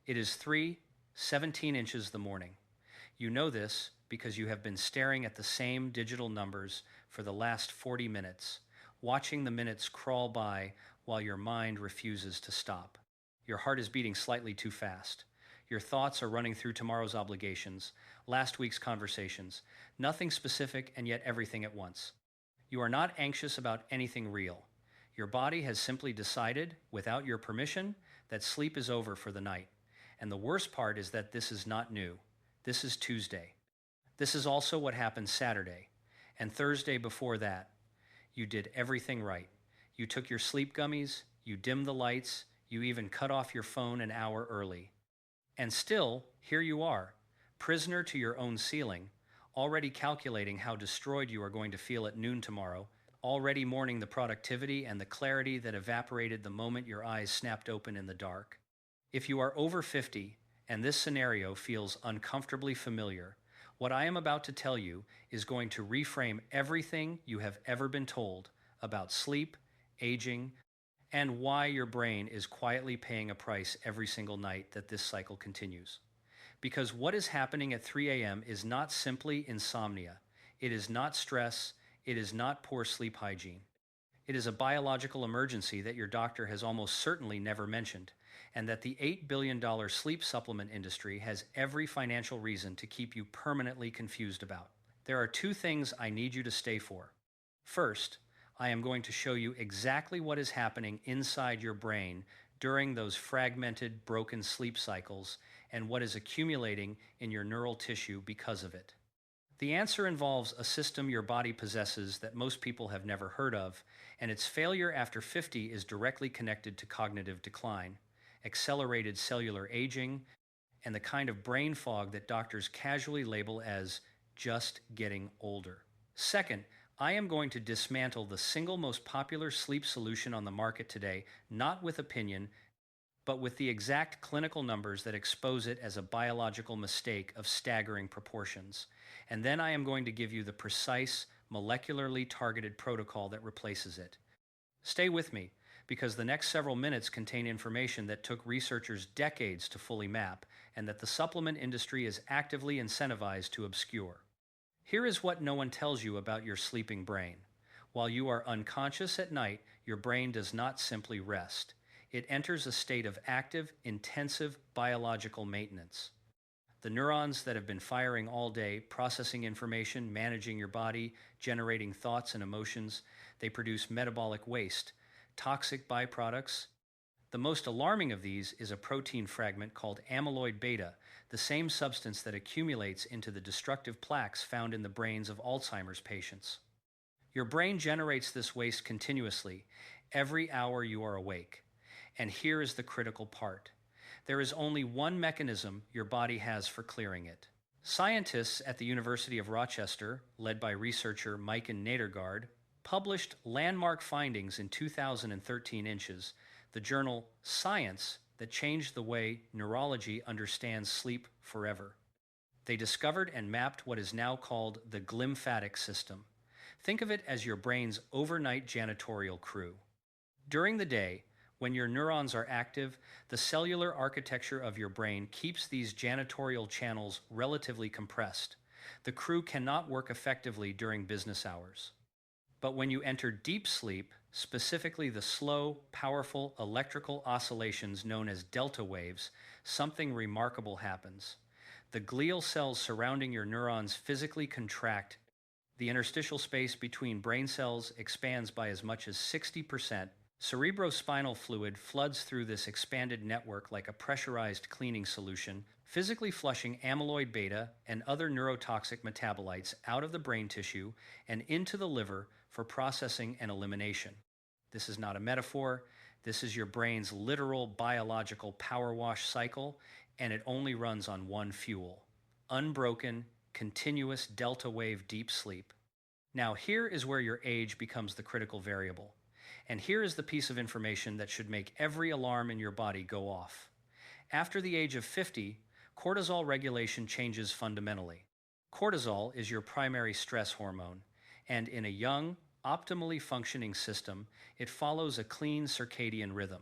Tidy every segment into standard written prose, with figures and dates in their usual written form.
It is 3:17 inches the morning. You know this because you have been staring at the same digital numbers for the last 40 minutes, watching the minutes crawl by while your mind refuses to stop. Your heart is beating slightly too fast. Your thoughts are running through tomorrow's obligations, last week's conversations, nothing specific and yet everything at once. You are not anxious about anything real. Your body has simply decided, without your permission, that sleep is over for the night. And the worst part is that this is not new. This is Tuesday. This is also what happened Saturday. And Thursday before that. You did everything right. You took your sleep gummies, you dimmed the lights, you even cut off your phone an hour early. And still, here you are, prisoner to your own ceiling, already calculating how destroyed you are going to feel at noon tomorrow, already mourning the productivity and the clarity that evaporated the moment your eyes snapped open in the dark. If you are over 50 and this scenario feels uncomfortably familiar, what I am about to tell you is going to reframe everything you have ever been told about sleep, aging, and why your brain is quietly paying a price every single night that this cycle continues. Because what is happening at 3 a.m. is not simply insomnia. It is not stress. It is not poor sleep hygiene. It is a biological emergency that your doctor has almost certainly never mentioned, and that the $8 billion sleep supplement industry has every financial reason to keep you permanently confused about. There are two things I need you to stay for. First, I am going to show you exactly what is happening inside your brain during those fragmented, broken sleep cycles and what is accumulating in your neural tissue because of it. The answer involves a system your body possesses that most people have never heard of, and its failure after 50 is directly connected to cognitive decline, accelerated cellular aging, and the kind of brain fog that doctors casually label as just getting older. Second, I am going to dismantle the single most popular sleep solution on the market today, not with opinion, but with the exact clinical numbers that expose it as a biological mistake of staggering proportions. And then I am going to give you the precise, molecularly targeted protocol that replaces it. Stay with me, because the next several minutes contain information that took researchers decades to fully map, and that the supplement industry is actively incentivized to obscure. Here is what no one tells you about your sleeping brain. While you are unconscious at night, your brain does not simply rest. It enters a state of active, intensive biological maintenance. The neurons that have been firing all day, processing information, managing your body, generating thoughts and emotions, they produce metabolic waste, toxic byproducts. The most alarming of these is a protein fragment called amyloid beta, the same substance that accumulates into the destructive plaques found in the brains of Alzheimer's patients. Your brain generates this waste continuously, every hour you are awake. And here is the critical part. There is only one mechanism your body has for clearing it. Scientists at the University of Rochester, led by researcher Maiken Nedergaard, published landmark findings in 2013 Inches, the journal Science, that changed the way neurology understands sleep forever. They discovered and mapped what is now called the glymphatic system. Think of it as your brain's overnight janitorial crew. During the day, when your neurons are active, the cellular architecture of your brain keeps these janitorial channels relatively compressed. The crew cannot work effectively during business hours. But when you enter deep sleep, specifically the slow, powerful electrical oscillations known as delta waves, something remarkable happens. The glial cells surrounding your neurons physically contract. The interstitial space between brain cells expands by as much as 60%. Cerebrospinal fluid floods through this expanded network like a pressurized cleaning solution, physically flushing amyloid beta and other neurotoxic metabolites out of the brain tissue and into the liver for processing and elimination. This is not a metaphor. This is your brain's literal biological power wash cycle, and it only runs on one fuel: unbroken, continuous delta wave deep sleep. Now, here is where your age becomes the critical variable. And here is the piece of information that should make every alarm in your body go off. After the age of 50, cortisol regulation changes fundamentally. Cortisol is your primary stress hormone, and in a young, optimally functioning system, it follows a clean circadian rhythm.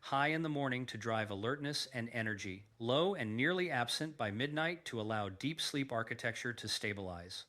high in the morning to drive alertness and energy, low and nearly absent by midnight to allow deep sleep architecture to stabilize.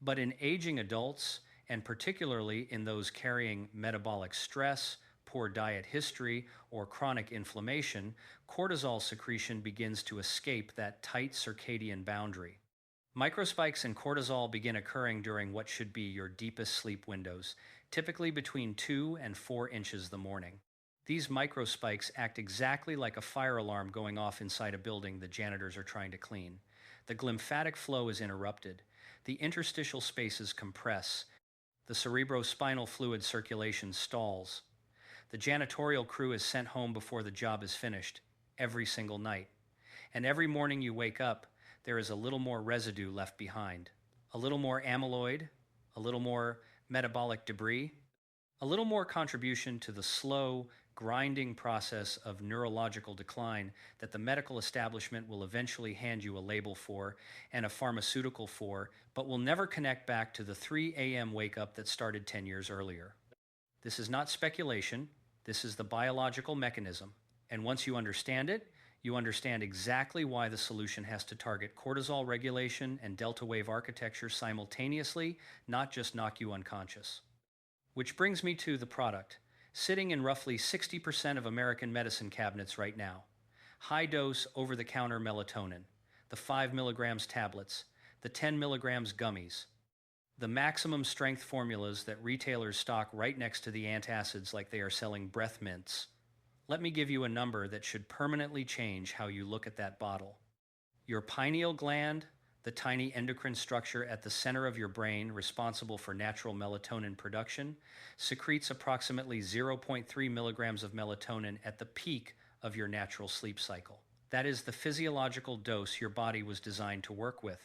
But in aging adults, and particularly in those carrying metabolic stress, poor diet history, or chronic inflammation, cortisol secretion begins to escape that tight circadian boundary. Microspikes in cortisol begin occurring during what should be your deepest sleep windows, typically between 2 and 4 inches the morning. These microspikes act exactly like a fire alarm going off inside a building the janitors are trying to clean. The glymphatic flow is interrupted, the interstitial spaces compress, the cerebrospinal fluid circulation stalls. The janitorial crew is sent home before the job is finished, every single night. And every morning you wake up, there is a little more residue left behind. A little more amyloid, a little more metabolic debris, a little more contribution to the slow, grinding process of neurological decline that the medical establishment will eventually hand you a label for and a pharmaceutical for, but will never connect back to the 3 a.m. wake up that started 10 years earlier. This is not speculation, this is the biological mechanism. And once you understand it, you understand exactly why the solution has to target cortisol regulation and delta wave architecture simultaneously, not just knock you unconscious. Which brings me to the product, sitting in roughly 60% of American medicine cabinets right now. High-dose over-the-counter melatonin, the 5 milligrams tablets, the 10 milligrams gummies, the maximum strength formulas that retailers stock right next to the antacids like they are selling breath mints. Let me give you a number that should permanently change how you look at that bottle. Your pineal gland, the tiny endocrine structure at the center of your brain responsible for natural melatonin production, secretes approximately 0.3 milligrams of melatonin at the peak of your natural sleep cycle. That is the physiological dose your body was designed to work with.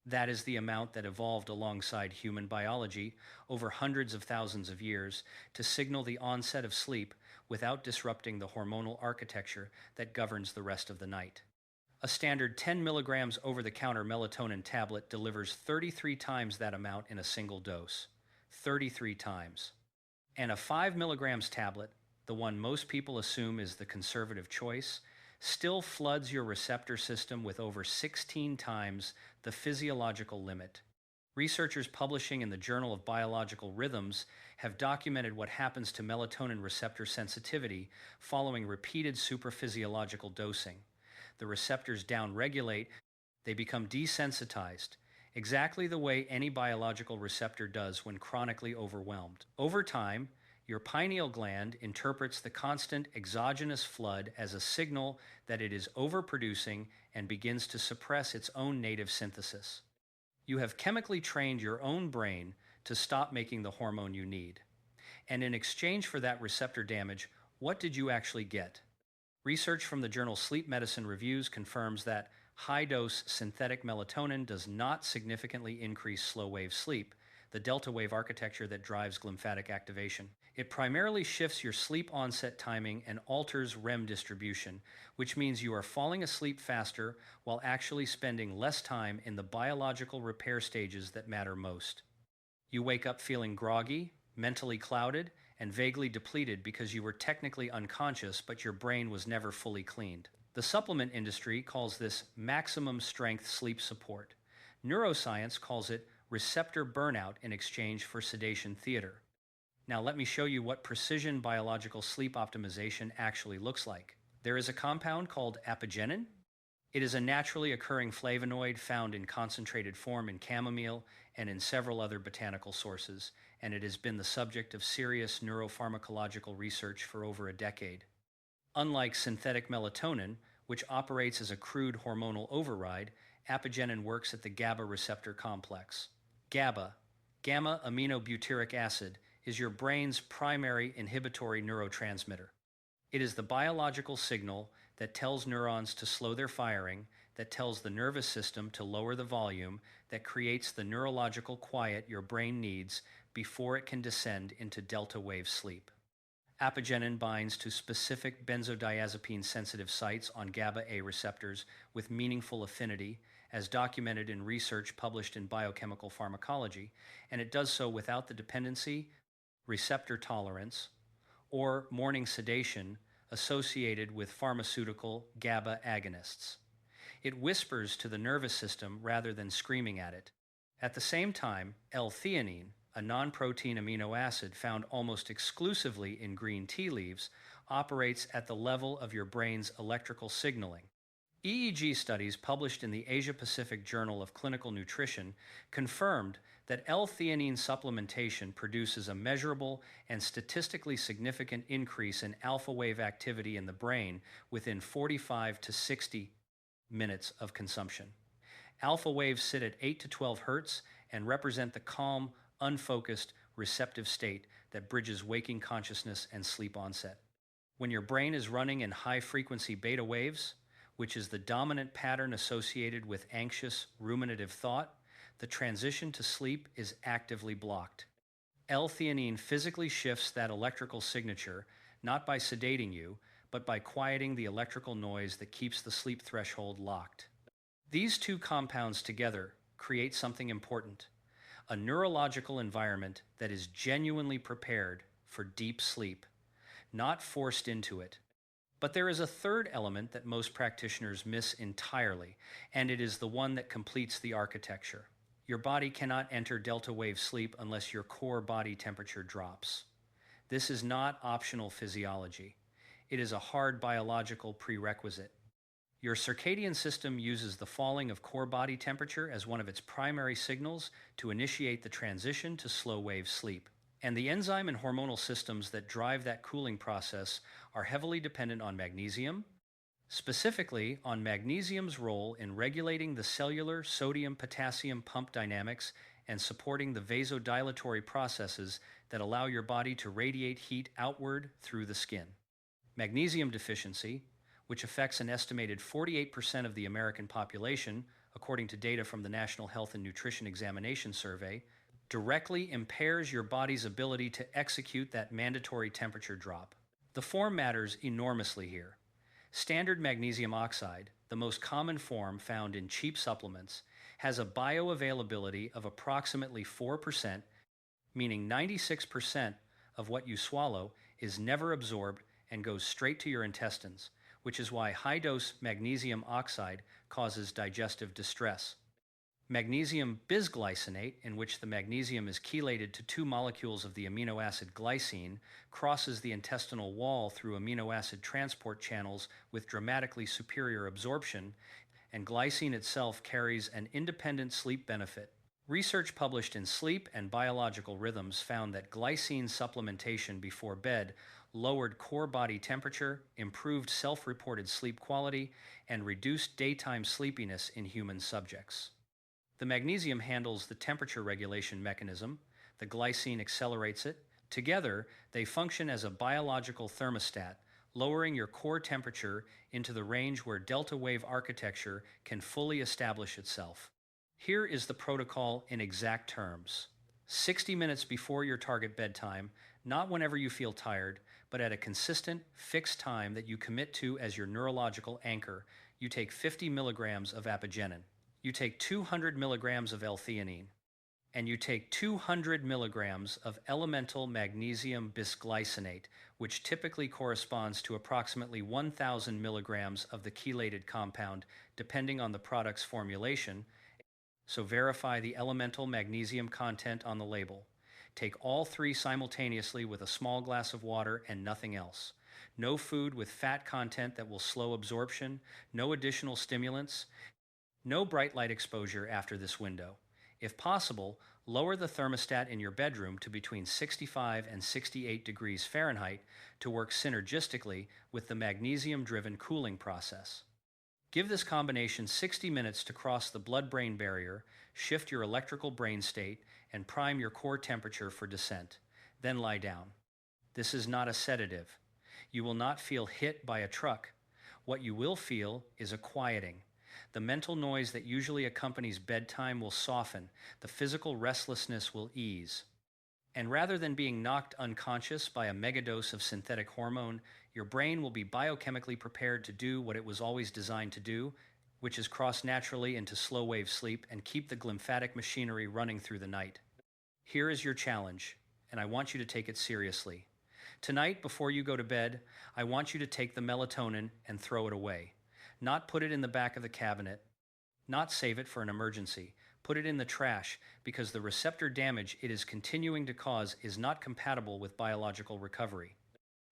That is the amount that evolved alongside human biology over hundreds of thousands of years to signal the onset of sleep without disrupting the hormonal architecture that governs the rest of the night. A standard 10 milligrams over-the-counter melatonin tablet delivers 33 times that amount in a single dose. 33 times. And a 5 milligrams tablet, the one most people assume is the conservative choice, still floods your receptor system with over 16 times the physiological limit. Researchers publishing in the Journal of Biological Rhythms have documented what happens to melatonin receptor sensitivity following repeated supraphysiological dosing. The receptors downregulate, they become desensitized, exactly the way any biological receptor does when chronically overwhelmed. Over time, your pineal gland interprets the constant exogenous flood as a signal that it is overproducing and begins to suppress its own native synthesis. You have chemically trained your own brain to stop making the hormone you need. And in exchange for that receptor damage, what did you actually get? Research from the journal Sleep Medicine Reviews confirms that high-dose synthetic melatonin does not significantly increase slow-wave sleep, the delta wave architecture that drives glymphatic activation. It primarily shifts your sleep onset timing and alters REM distribution, which means you are falling asleep faster while actually spending less time in the biological repair stages that matter most. You wake up feeling groggy, mentally clouded, and vaguely depleted because you were technically unconscious but your brain was never fully cleaned. The supplement industry calls this maximum strength sleep support. Neuroscience calls it receptor burnout in exchange for sedation theater. Now let me show you what precision biological sleep optimization actually looks like. There is a compound called Apigenin. It is a naturally occurring flavonoid found in concentrated form in chamomile and in several other botanical sources, and it has been the subject of serious neuro-pharmacological research for over a decade. Unlike synthetic melatonin, which operates as a crude hormonal override, Apigenin works at the GABA receptor complex. GABA, gamma-aminobutyric acid, is your brain's primary inhibitory neurotransmitter. It is the biological signal that tells neurons to slow their firing, that tells the nervous system to lower the volume, that creates the neurological quiet your brain needs before it can descend into delta wave sleep. Apigenin binds to specific benzodiazepine-sensitive sites on GABA-A receptors with meaningful affinity, as documented in research published in Biochemical Pharmacology, and it does so without the dependency, receptor tolerance, or morning sedation associated with pharmaceutical GABA agonists. It whispers to the nervous system rather than screaming at it. At the same time, L-theanine, a non-protein amino acid found almost exclusively in green tea leaves, operates at the level of your brain's electrical signaling. EEG studies published in the Asia-Pacific Journal of Clinical Nutrition confirmed that L-theanine supplementation produces a measurable and statistically significant increase in alpha wave activity in the brain within 45 to 60 minutes of consumption. Alpha waves sit at 8 to 12 hertz and represent the calm, unfocused, receptive state that bridges waking consciousness and sleep onset. When your brain is running in high-frequency beta waves, which is the dominant pattern associated with anxious, ruminative thought, the transition to sleep is actively blocked. L-theanine physically shifts that electrical signature, not by sedating you, but by quieting the electrical noise that keeps the sleep threshold locked. These two compounds together create something important, a neurological environment that is genuinely prepared for deep sleep, not forced into it. But there is a third element that most practitioners miss entirely, and it is the one that completes the architecture. Your body cannot enter delta wave sleep unless your core body temperature drops. This is not optional physiology. It is a hard biological prerequisite. Your circadian system uses the falling of core body temperature as one of its primary signals to initiate the transition to slow wave sleep. And the enzyme and hormonal systems that drive that cooling process are heavily dependent on magnesium, specifically on magnesium's role in regulating the cellular sodium-potassium pump dynamics and supporting the vasodilatory processes that allow your body to radiate heat outward through the skin. Magnesium deficiency, which affects an estimated 48% of the American population, according to data from the National Health and Nutrition Examination Survey, directly impairs your body's ability to execute that mandatory temperature drop. The form matters enormously here. Standard magnesium oxide, the most common form found in cheap supplements, has a bioavailability of approximately 4%, meaning 96% of what you swallow is never absorbed and goes straight to your intestines, which is why high-dose magnesium oxide causes digestive distress. Magnesium bisglycinate, in which the magnesium is chelated to two molecules of the amino acid glycine, crosses the intestinal wall through amino acid transport channels with dramatically superior absorption, and glycine itself carries an independent sleep benefit. Research published in Sleep and Biological Rhythms found that glycine supplementation before bed lowered core body temperature, improved self-reported sleep quality, and reduced daytime sleepiness in human subjects. The magnesium handles the temperature regulation mechanism, the glycine accelerates it. Together, they function as a biological thermostat, lowering your core temperature into the range where delta wave architecture can fully establish itself. Here is the protocol in exact terms. 60 minutes before your target bedtime, not whenever you feel tired, but at a consistent, fixed time that you commit to as your neurological anchor, you take 50 milligrams of Apigenin. You take 200 milligrams of L-theanine, and you take 200 milligrams of elemental magnesium bisglycinate, which typically corresponds to approximately 1,000 milligrams of the chelated compound, depending on the product's formulation, so verify the elemental magnesium content on the label. Take all three simultaneously with a small glass of water and nothing else. No food with fat content that will slow absorption, no additional stimulants, no bright light exposure after this window. If possible, lower the thermostat in your bedroom to between 65 and 68 degrees Fahrenheit to work synergistically with the magnesium-driven cooling process. Give this combination 60 minutes to cross the blood-brain barrier, shift your electrical brain state, and prime your core temperature for descent. Then lie down. This is not a sedative. You will not feel hit by a truck. What you will feel is a quieting. The mental noise that usually accompanies bedtime will soften, the physical restlessness will ease. And rather than being knocked unconscious by a megadose of synthetic hormone, your brain will be biochemically prepared to do what it was always designed to do, which is cross naturally into slow-wave sleep and keep the glymphatic machinery running through the night. Here is your challenge, and I want you to take it seriously. Tonight, before you go to bed, I want you to take the melatonin and throw it away. Not put it in the back of the cabinet, not save it for an emergency. Put it in the trash because the receptor damage it is continuing to cause is not compatible with biological recovery.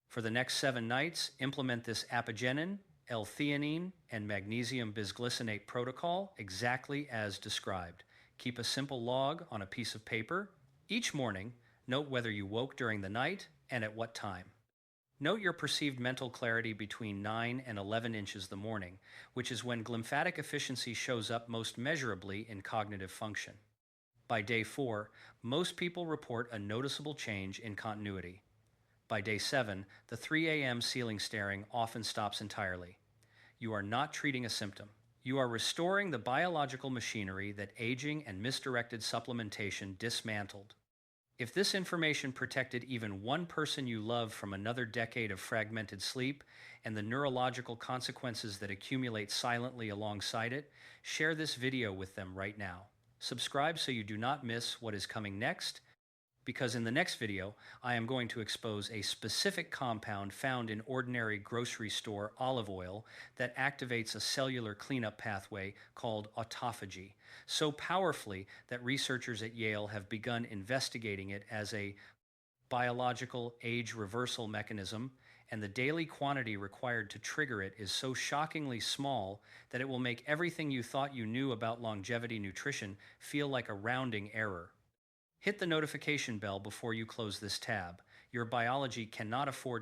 For the next 7 nights, implement this Apigenin, L-theanine, and Magnesium Bisglycinate protocol exactly as described. Keep a simple log on a piece of paper. Each morning, note whether you woke during the night and at what time. Note your perceived mental clarity between 9 and 11 inches the morning, which is when glymphatic efficiency shows up most measurably in cognitive function. By day 4, most people report a noticeable change in continuity. By day 7, the 3 a.m. ceiling staring often stops entirely. You are not treating a symptom. You are restoring the biological machinery that aging and misdirected supplementation dismantled. If this information protected even one person you love from another decade of fragmented sleep and the neurological consequences that accumulate silently alongside it, share this video with them right now. Subscribe so you do not miss what is coming next, because in the next video, I am going to expose a specific compound found in ordinary grocery store olive oil that activates a cellular cleanup pathway called autophagy, so powerfully that researchers at Yale have begun investigating it as a biological age reversal mechanism, and the daily quantity required to trigger it is so shockingly small that it will make everything you thought you knew about longevity nutrition feel like a rounding error. Hit the notification bell before you close this tab. Your biology cannot afford to